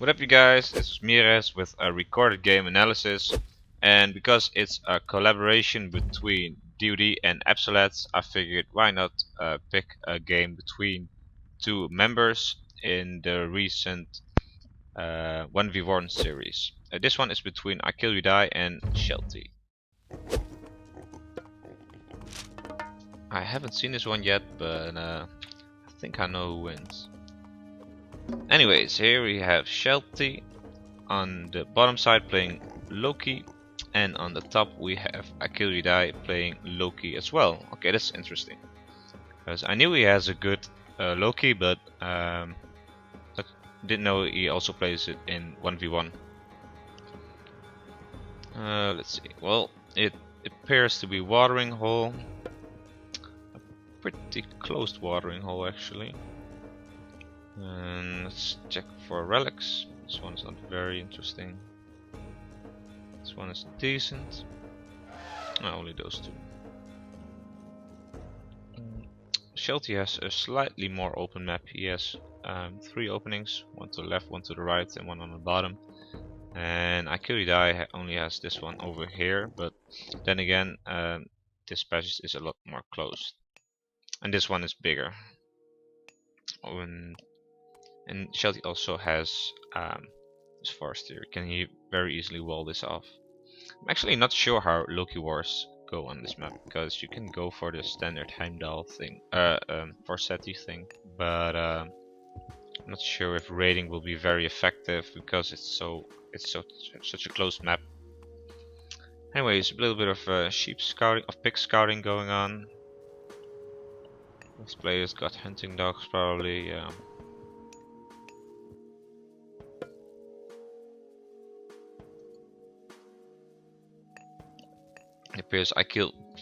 What up you guys, this is Mirez with a recorded game analysis, and because it's a collaboration between DoD and Absolats, I figured why not pick a game between two members in the recent 1v1 series. This one is between I Kill You Die and Shelty. I haven't seen this one yet, but I think I know who wins. Anyways, here we have Shelty on the bottom side playing Loki, and on the top we have I Kill You Die playing Loki as well. Okay, that's interesting, because I knew he has a good Loki, but didn't know he also plays it in 1v1. Let's see. Well, it appears to be watering hole, a pretty closed watering hole actually. And let's check for relics. This one's not very interesting. This one is decent. Only those two. Shelty has a slightly more open map. He has 3 openings, one to the left, one to the right, and one on the bottom. And I Kill You Die only has this one over here, but then again, this passage is a lot more closed, and this one is bigger. And Shelty also has this forest here. Can he very easily wall this off? I'm actually not sure how Loki wars go on this map, because you can go for the standard Heimdall thing, Forseti thing, but I'm not sure if raiding will be very effective because it's such a closed map. Anyways, a little bit of sheep scouting, of pig scouting going on. This player's got hunting dogs probably. It appears I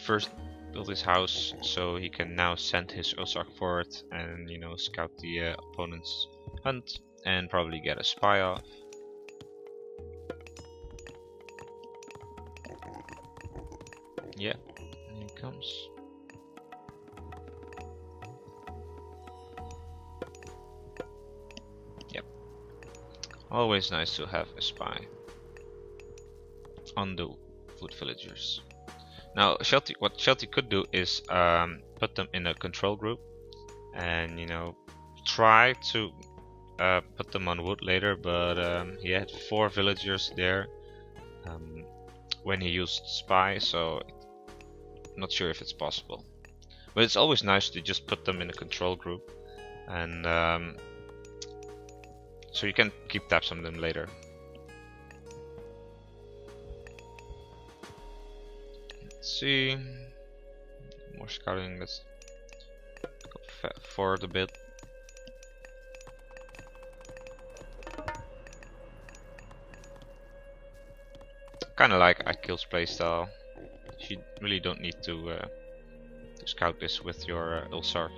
first built his house, so he can now send his Ozark forward and scout the opponent's hunt and probably get a spy off. Yeah, here he comes. Yep. Always nice to have a spy on the foot villagers. Now, what Shelty could do is put them in a control group, and try to put them on wood later. But he had 4 villagers there when he used spy, so I'm not sure if it's possible. But it's always nice to just put them in a control group, and so you can keep tabs on them later. See, more scouting. Let's go forward a bit. Kind of like I Kill's playstyle. You really don't need to scout this with your Ulsark.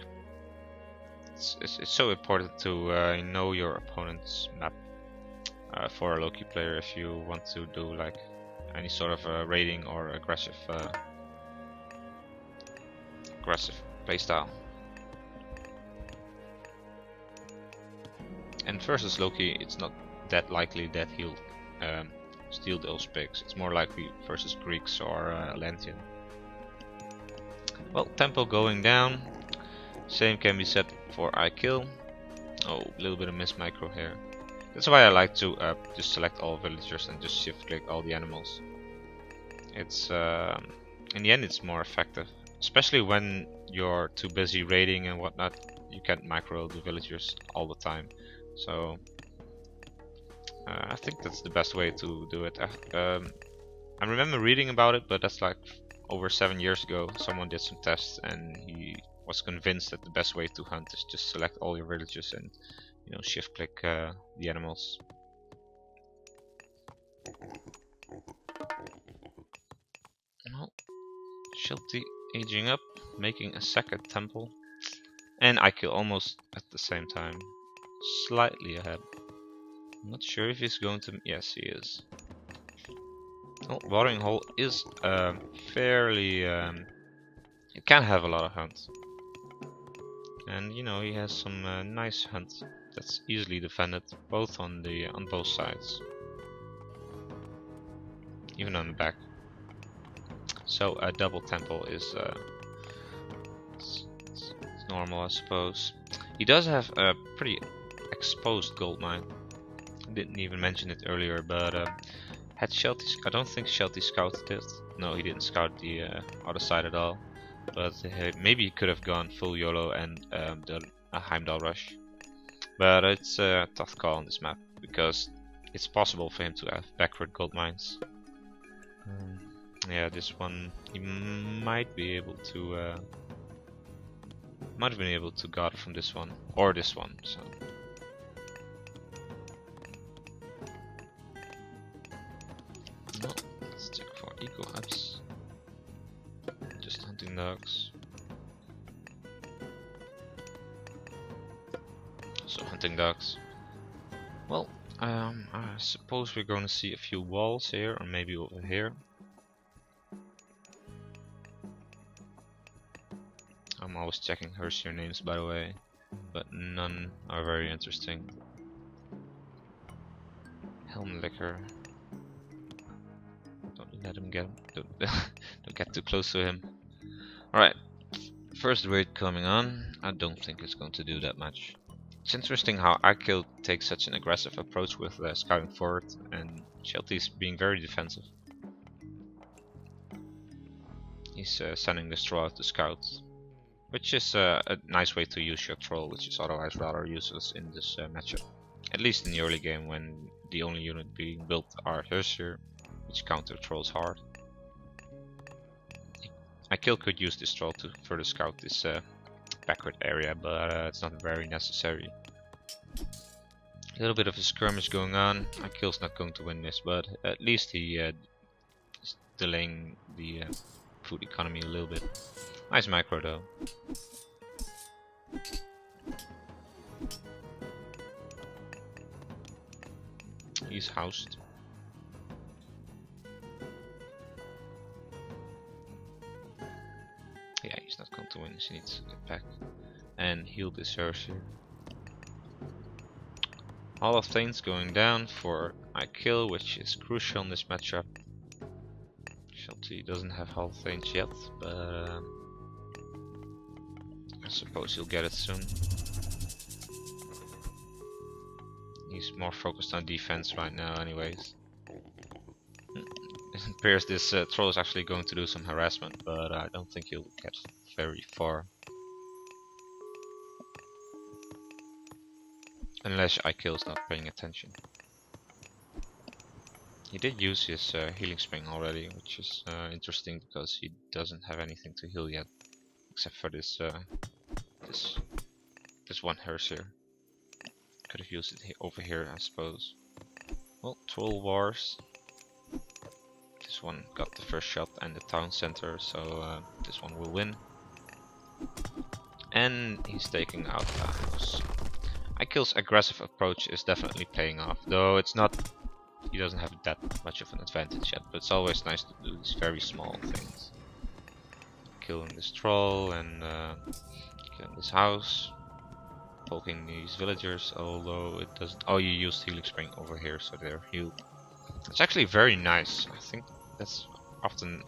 It's so important to know your opponent's map for a Loki player if you want to do like any sort of raiding or aggressive playstyle. And versus Loki, it's not that likely that he'll steal those pigs. It's more likely versus Greeks or Atlantean. Well, tempo going down. Same can be said for I Kill. Oh, a little bit of miss micro here. That's why I like to just select all villagers and just shift click all the animals. It's in the end it's more effective, especially when you're too busy raiding and whatnot. You can't macro the villagers all the time, so I think that's the best way to do it. I remember reading about it, but that's like over 7 years ago. Someone did some tests and he was convinced that the best way to hunt is just select all your villagers and shift click the animals. Well, Shelty aging up, making a second temple, and I Kill almost at the same time, slightly ahead. I'm not sure if he's going to. Yes, he is. Well, watering hole is fairly. It can have a lot of hunts, and he has some nice hunts. that's easily defended, both on both sides, even on the back. So a double temple is it's normal, I suppose. He does have a pretty exposed gold mine. Didn't even mention it earlier, but had Shelty, I don't think Shelty scouted it. No, he didn't scout the other side at all. But maybe he could have gone full YOLO and done a Heimdall rush. But it's a tough call on this map because it's possible for him to have backward gold mines. Yeah, this one he might be able to. Might have been able to guard from this one or this one. So. No, let's check for eco hubs. Just hunting dogs. So hunting dogs. Well, I suppose we're going to see a few walls here, or maybe over here. I'm always checking Hershey names, by the way, but none are very interesting. Helm liquor. Don't let him get. Don't get too close to him. All right, first raid coming on. I don't think it's going to do that much. It's interesting how Akil takes such an aggressive approach with scouting forward, and Shelty's being very defensive. He's sending this troll out to scout, which is a nice way to use your troll, which is otherwise rather useless in this matchup. At least in the early game, when the only unit being built are Hershey, which counter trolls hard. Akil could use this troll to further scout this backward area, but it's not very necessary. A little bit of a skirmish going on. Akil's not going to win this, but at least he is delaying the food economy a little bit. Nice macro though. He's housed. Yeah, he's not going to win, so he needs to get back and heal this Hershey. Hall of Thanes going down for Akil, which is crucial in this matchup. Shelty doesn't have Hall of Thanes yet, but I suppose he'll get it soon. He's more focused on defense right now anyways. It appears this troll is actually going to do some harassment, but I don't think he'll get very far. Unless Akil is not paying attention. He did use his healing spring already, which is interesting because he doesn't have anything to heal yet, except for this this one Hershey. Could have used it over here, I suppose. Well, troll wars. This one got the first shot and the town center, so this one will win. And he's taking out the house. Akil's aggressive approach is definitely paying off, though it's not. He doesn't have that much of an advantage yet, but it's always nice to do these very small things. Killing this troll and killing this house, poking these villagers. Although it doesn't. Oh, you used healing spring over here, so they're healed. It's actually very nice. I think that's often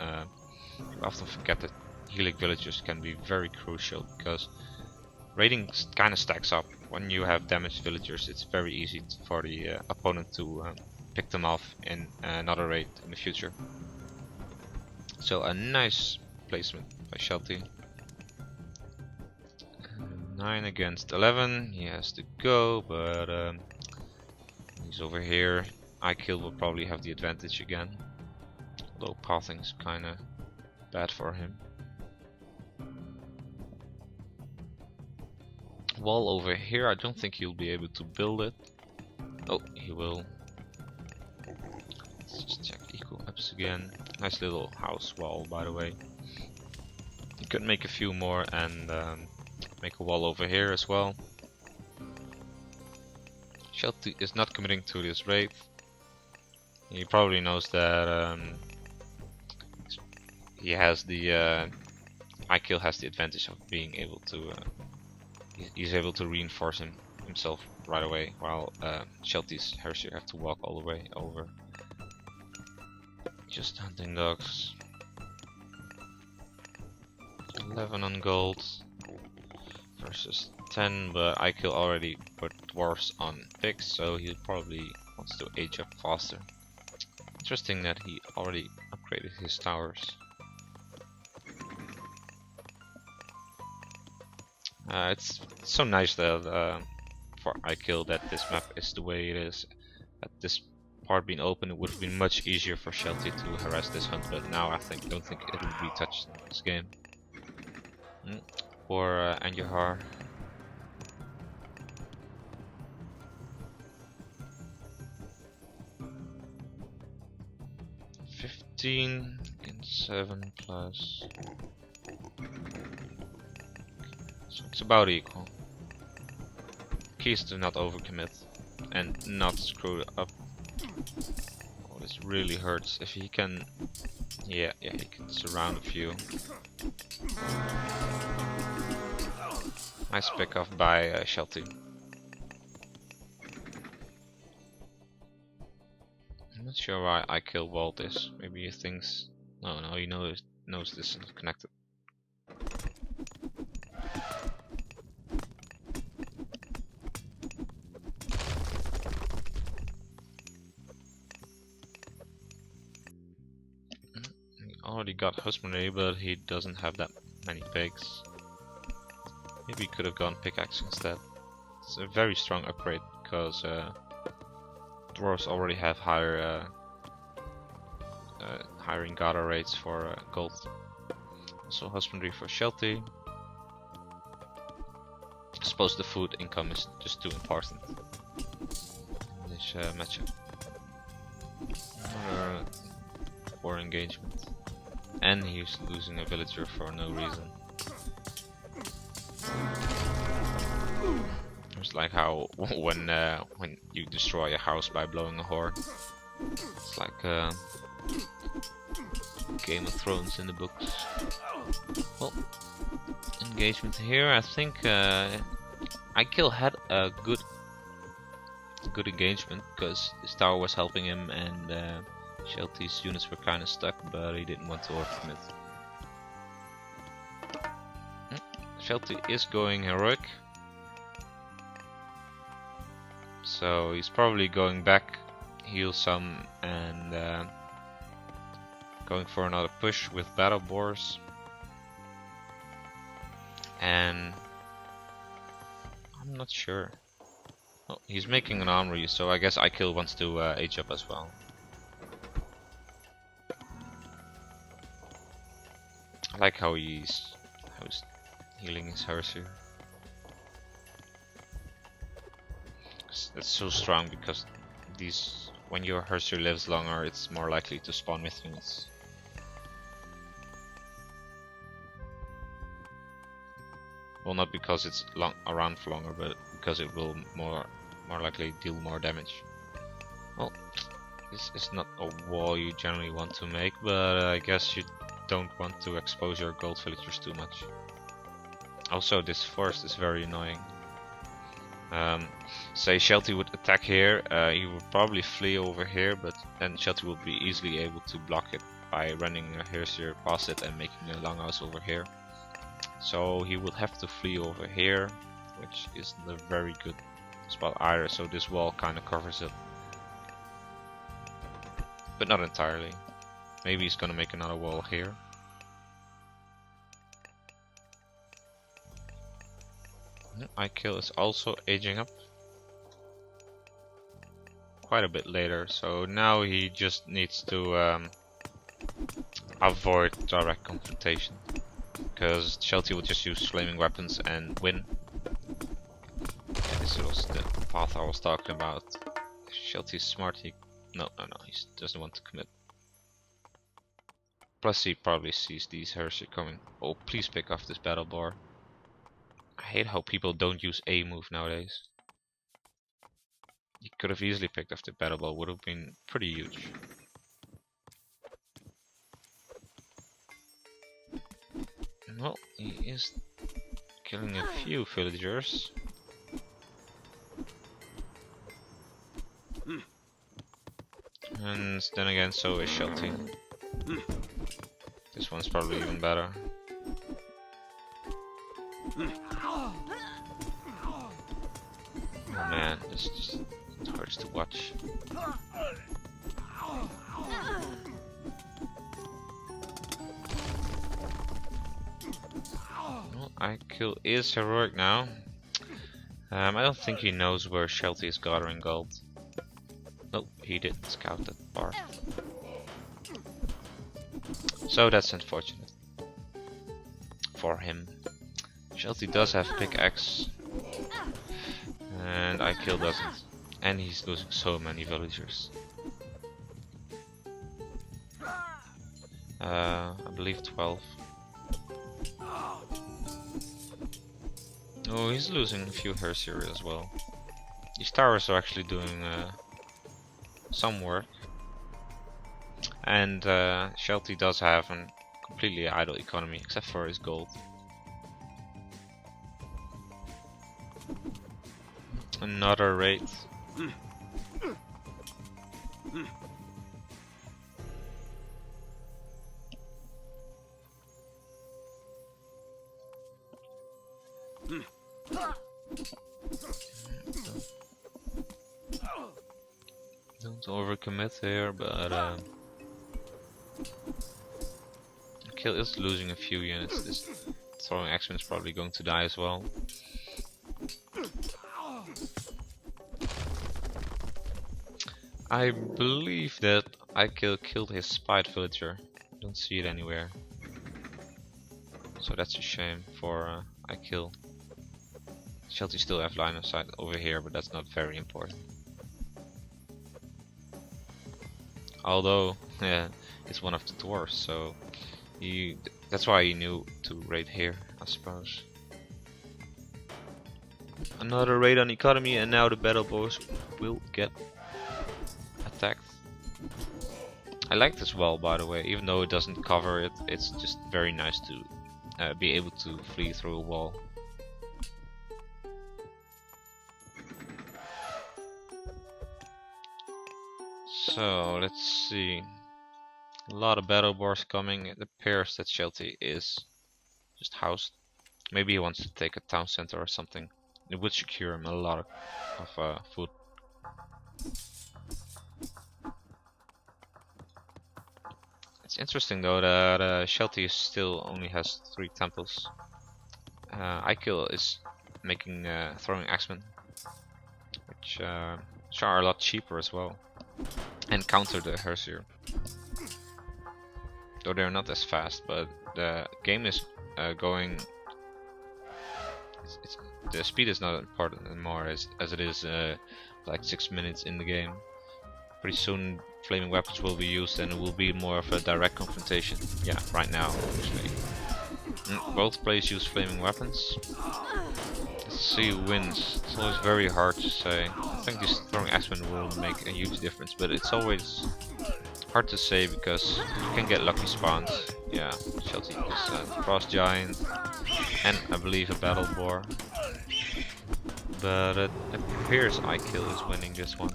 you often forget that healing villagers can be very crucial because raiding kind of stacks up. When you have damaged villagers, it's very easy for the opponent to pick them off in another raid in the future. So a nice placement by Shelty. 9 against 11. He has to go, but he's over here. Akil will probably have the advantage again. Although pathing is kind of bad for him. Wall over here, I don't think he'll be able to build it. Oh, he will. Let's just check eco ups again. Nice little house wall, by the way. You could make a few more and make a wall over here as well. Shelty is not committing to this raid. He probably knows that he has the Akil has the advantage of being able to he's able to reinforce him himself right away, while Shelty's Hershey have to walk all the way over. Just hunting dogs. 11 on gold versus 10, but I kill already put dwarves on pigs, so he probably wants to age up faster. Interesting that he already upgraded his towers. It's so nice that for I kill that this map is the way it is. At this part being open, it would have been much easier for Shelty to harass this hunt, but now I don't think it will be touched in this game. Or Anjahar. In 7 plus, so it's about equal. Key is to not overcommit and not screw it up. Oh, this really hurts. If he can, yeah, he can surround a few. Nice pick off by Shelty. I'm not sure why I kill Walt this. Maybe he thinks... No, he knows this is connected. He already got husbandry, but he doesn't have that many pigs. Maybe he could have gone pickaxe instead. It's a very strong upgrade because dwarves already have higher Ingata rates for gold. Also husbandry for Shelty. I suppose the food income is just too important in this matchup. Another war engagement. And he's losing a villager for no reason. It's like how when you destroy a house by blowing a horn. It's like Game of Thrones in the books. Well, engagement here. I think Ikil had a good engagement because his tower was helping him, and Shelty's units were kind of stuck, but he didn't want to overcommit. Shelty is going heroic. So he's probably going back, heal some, and going for another push with battle boars. And I'm not sure. Oh, he's making an armory, so I guess Ikil wants to age up as well. I like how he's healing his Hersu. It's so strong because when your Hersu lives longer, it's more likely to spawn myth units. Well, not because it's around for longer, but because it will more likely deal more damage. Well, this is not a wall you generally want to make, but I guess you don't want to expose your gold villagers too much. Also, this forest is very annoying. Say Shelty would attack here, he would probably flee over here, but then Shelty would be easily able to block it by running a Hersier past it and making a longhouse over here. So he would have to flee over here, which isn't a very good spot either, so this wall kind of covers it. But not entirely. Maybe he's gonna make another wall here. Ikil is also aging up quite a bit later, so now he just needs to avoid direct confrontation, because Shelty will just use flaming weapons and win. Yeah, this was the path I was talking about. Shelty's smart, he doesn't want to commit. Plus he probably sees these Hershey coming. Oh, please pick off this battle bar. I hate how people don't use A move nowadays. He could have easily picked off the battle ball, would have been pretty huge. Well, he is killing a few villagers. And then again, so is Shelty. This one's probably even better. Oh man, this just hurts to watch. Well, IQ is heroic now. I don't think he knows where Shelty is gathering gold. Nope, he didn't scout that part. So that's unfortunate for him. Shelty does have pickaxe, and IQ doesn't. And he's losing so many villagers. I believe 12. Oh, he's losing a few Hersier as well. These towers are actually doing some work. And Shelty does have a completely idle economy, except for his gold. Another raid. Don't overcommit here, but Kill is losing a few units. This throwing X-Men is probably going to die as well. I believe that killed his spied villager. Don't see it anywhere. So that's a shame for IKill. Shelty still have line of sight over here, but that's not very important. Although, yeah, it's one of the dwarves, so that's why he knew to raid here, I suppose. Another raid on economy, and now the battle boss will get attacked. I like this wall, by the way, even though it doesn't cover it. It's just very nice to be able to flee through a wall. So let's see. A lot of battle boars coming. It appears that Shelty is just housed. Maybe he wants to take a town center or something. It would secure him a lot of food. It's interesting though that Shelty still only has 3 temples. IKill is making throwing axemen, which are a lot cheaper as well, and counter the Hersier. Though they're not as fast, but the game is going. The speed is not important anymore as it is like 6 minutes in the game. Pretty soon flaming weapons will be used and it will be more of a direct confrontation. Yeah, right now actually. Both players use flaming weapons. Let's see who wins. It's always very hard to say. I think this throwing axemen will make a huge difference, but it's always hard to say because you can get lucky spawns. Yeah, Shelty is frost giant and I believe a battle boar. But it appears IKill is winning this one.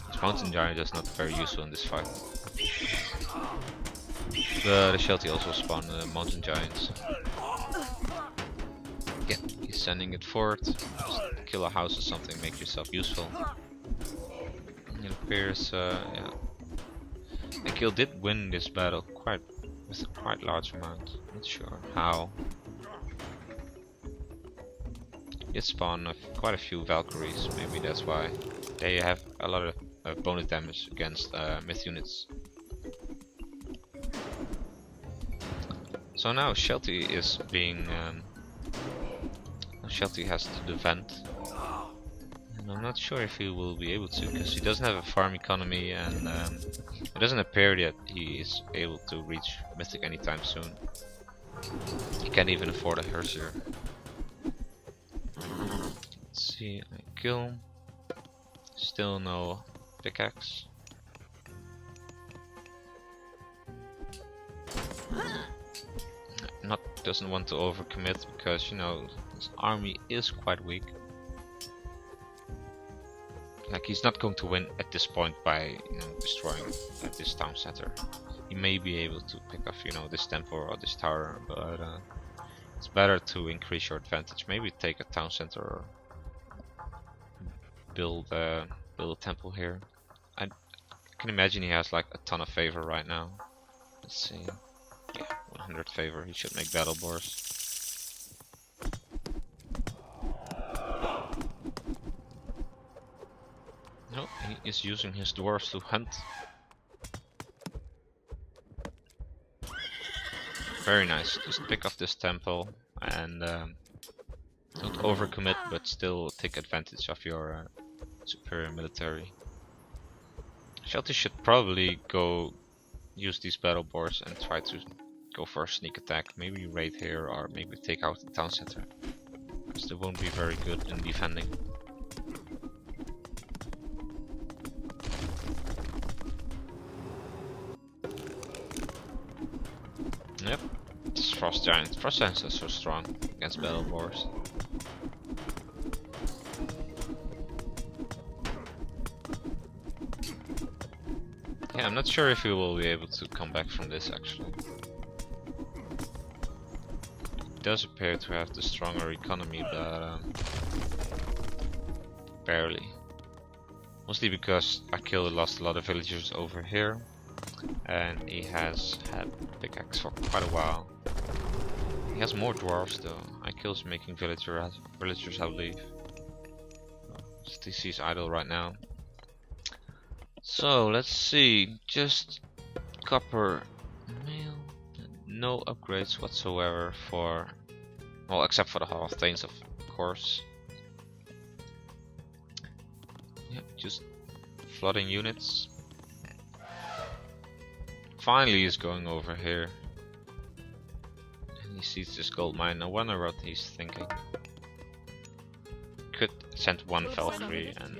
This mountain giant is not very useful in this fight. But the Shelty also spawned mountain giants. Yeah, he's sending it forward. Just kill a house or something, make yourself useful. It appears, yeah. IKill did win this battle with a quite large amount. Not sure how. Did spawn quite a few Valkyries, maybe that's why. They have a lot of bonus damage against myth units. So now Shelty is being Shelty has to defend, and I'm not sure if he will be able to, because he doesn't have a farm economy, and it doesn't appear that he is able to reach Mythic anytime soon. He can't even afford a Hersier. Let's see, IKill. Still no pickaxe. Doesn't want to overcommit because, you know, his army is quite weak. Like, he's not going to win at this point by destroying this town center. He may be able to pick off, this temple or this tower, but it's better to increase your advantage. Maybe take a town center or build a temple here. I can imagine he has like a ton of favor right now. Let's see. Yeah, 100 favor. He should make battle boars. No, he is using his dwarves to hunt. Very nice. Just pick off this temple and don't overcommit, but still take advantage of your superior military. Shelty should probably go use these battle boars and try to go for a sneak attack. Maybe raid here or maybe take out the town center, because they won't be very good in defending. Yep, it's Frost Giant. Frost Giants are so strong against battle boars. Yeah, I'm not sure if we will be able to come back from this actually. It does appear to have the stronger economy, but barely. Mostly because Akil lost a lot of villagers over here, and he has had pickaxe for quite a while. He has more dwarves though. Akil's making villagers, I believe. TC is idle right now. So let's see, just copper mail, no upgrades whatsoever for, well, except for the Hall of Thanes, of course. Yep, just flooding units. Finally he's going over here. And he sees this gold mine. I wonder what he's thinking. Could send one Valkyrie and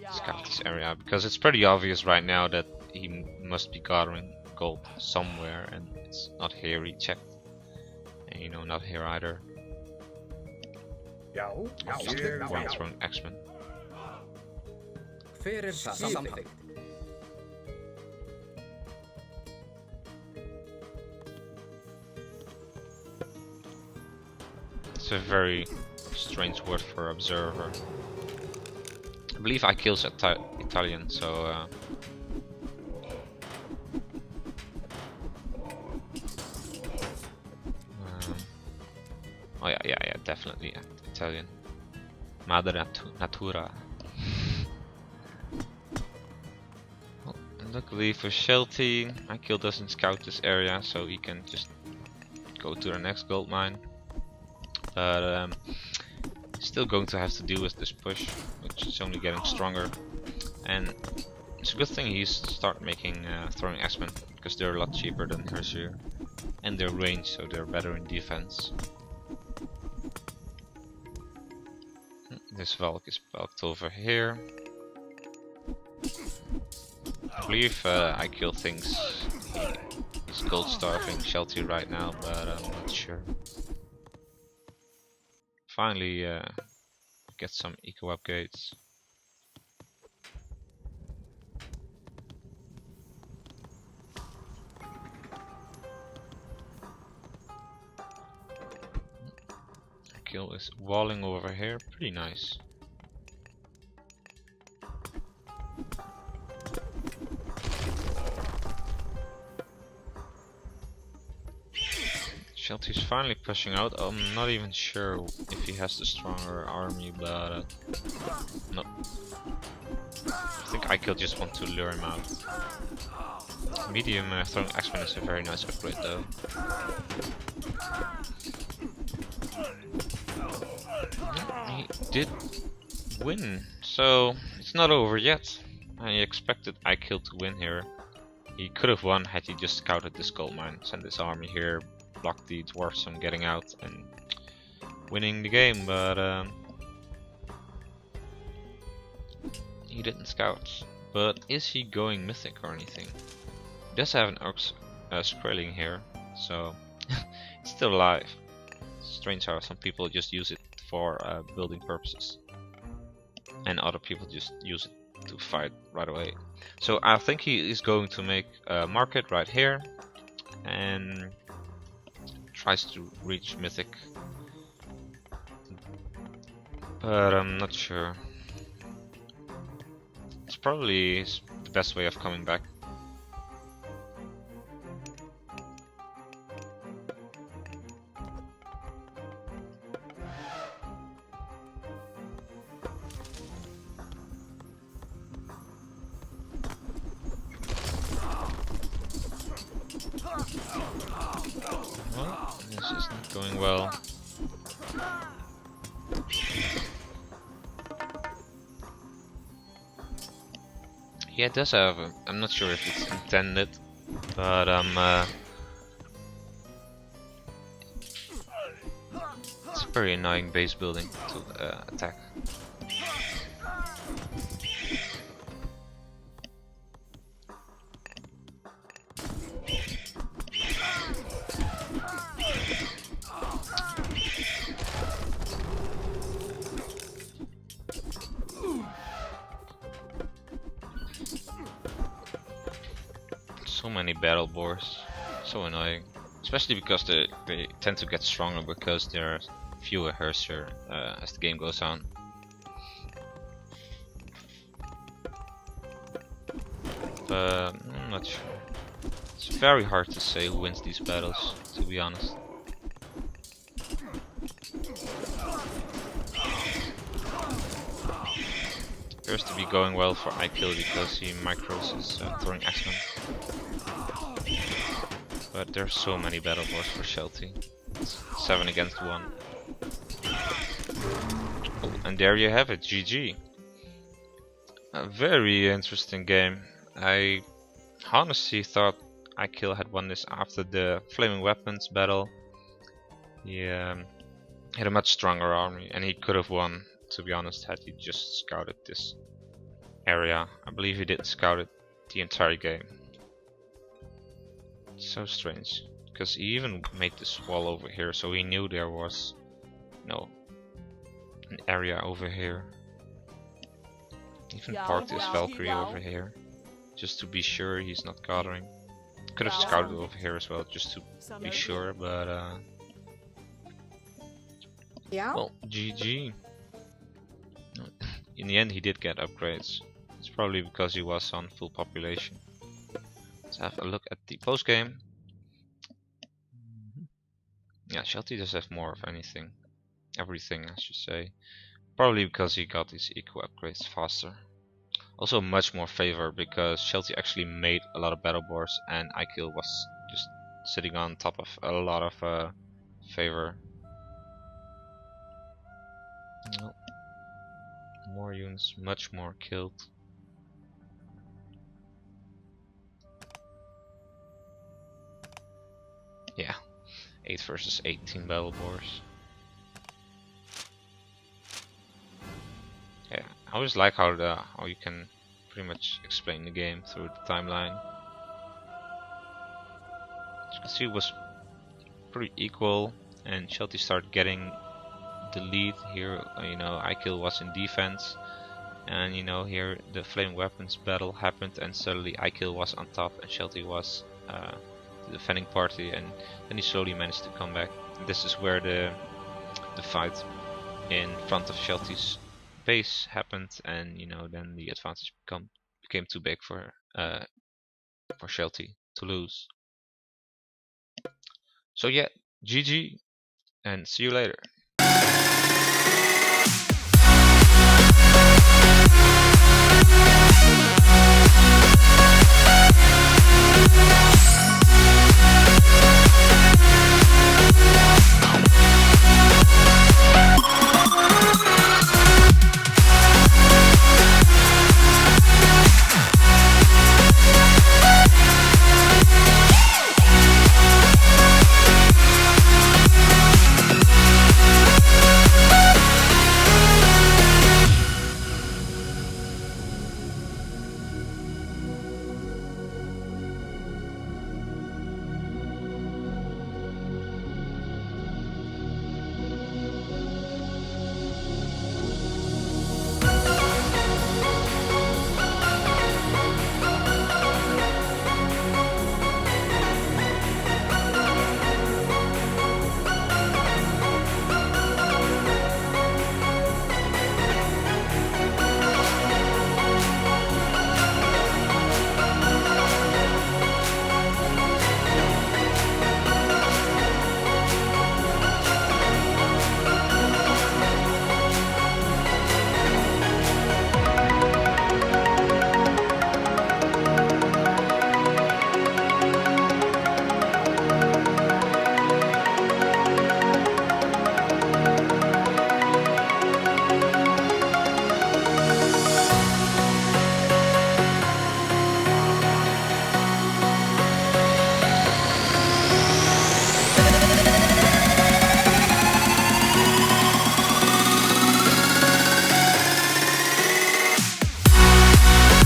scout this area, because it's pretty obvious right now that he must be gathering gold somewhere, and it's not here. He checked, and not here either. One throwing X-Men. It's a very strange word for observer. I believe Akil's Italian, so oh yeah, definitely Italian. Madre Natura. Well, and luckily for Shelty, Akil doesn't scout this area, so he can just go to the next gold mine. But still going to have to deal with this push, which is only getting stronger. And it's a good thing he's start making throwing X-Men, because they're a lot cheaper than Hersier, and they're ranged, so they're better in defense. This Valk is bulked over here. I believe Akil thinks he's gold starving Shelty right now, but I'm not sure. Finally get some eco upgrades. Akil is walling over here, pretty nice. Shelty's finally pushing out. I'm not even sure if he has the stronger army, but no. I think Akil just want to lure him out. Medium throwing X-Men is a very nice upgrade though. He did win, so it's not over yet. I expected Akil to win here. He could have won had he just scouted this gold mine, sent his army here, blocked the dwarfs from getting out and winning the game, but he didn't scout. But is he going mythic or anything? He does have an Skrelling here, so it's still alive. Strange how some people just use it for building purposes. and other people just use it to fight right away. So I think he is going to make a market right here and tries to reach mythic, but I'm not sure. It's probably the best way of coming back. Well, this is not going well. Yeah, it does have. I'm not sure if it's intended, but it's a very annoying base building to attack. So many battle boars, so annoying. Especially because they tend to get stronger because there are fewer Herser as the game goes on. But I'm not sure. It's very hard to say who wins these battles, to be honest. Appears to be going well for iKill because he micros his throwing axemen. But there's so many battle boars for Shelty. It's 7 against 1. Oh, and there you have it, GG. A very interesting game. I honestly thought iKill had won this after the flaming weapons battle. He had a much stronger army and he could have won, to be honest, had he just scouted this area. I believe he didn't scout it the entire game. It's so strange, because he even made this wall over here, so he knew there was an area over here. Even parked his Valkyrie over here, just to be sure he's not gathering. Could have scouted over here as well, just to be sure, but well, GG. In the end, he did get upgrades. It's probably because he was on full population. Let's have a look at the post game. Yeah, Shelty does have more of anything, everything I should say. Probably because he got these eco upgrades faster. Also much more favor because Shelty actually made a lot of battle boars and iKill was just sitting on top of a lot of favor. Well, more units, much more killed. Yeah, 8 versus 18 battle boars. Yeah, I always like how you can pretty much explain the game through the timeline. As you can see, it was pretty equal, and Shelty started getting the lead here. iKill was in defense, and here the flaming weapons battle happened, and suddenly iKill was on top, and Shelty was the defending party, and then he slowly managed to come back. And this is where the fight in front of Shelty's base happened, and then the advantage became too big for Shelty to lose. So yeah, GG, and see you later.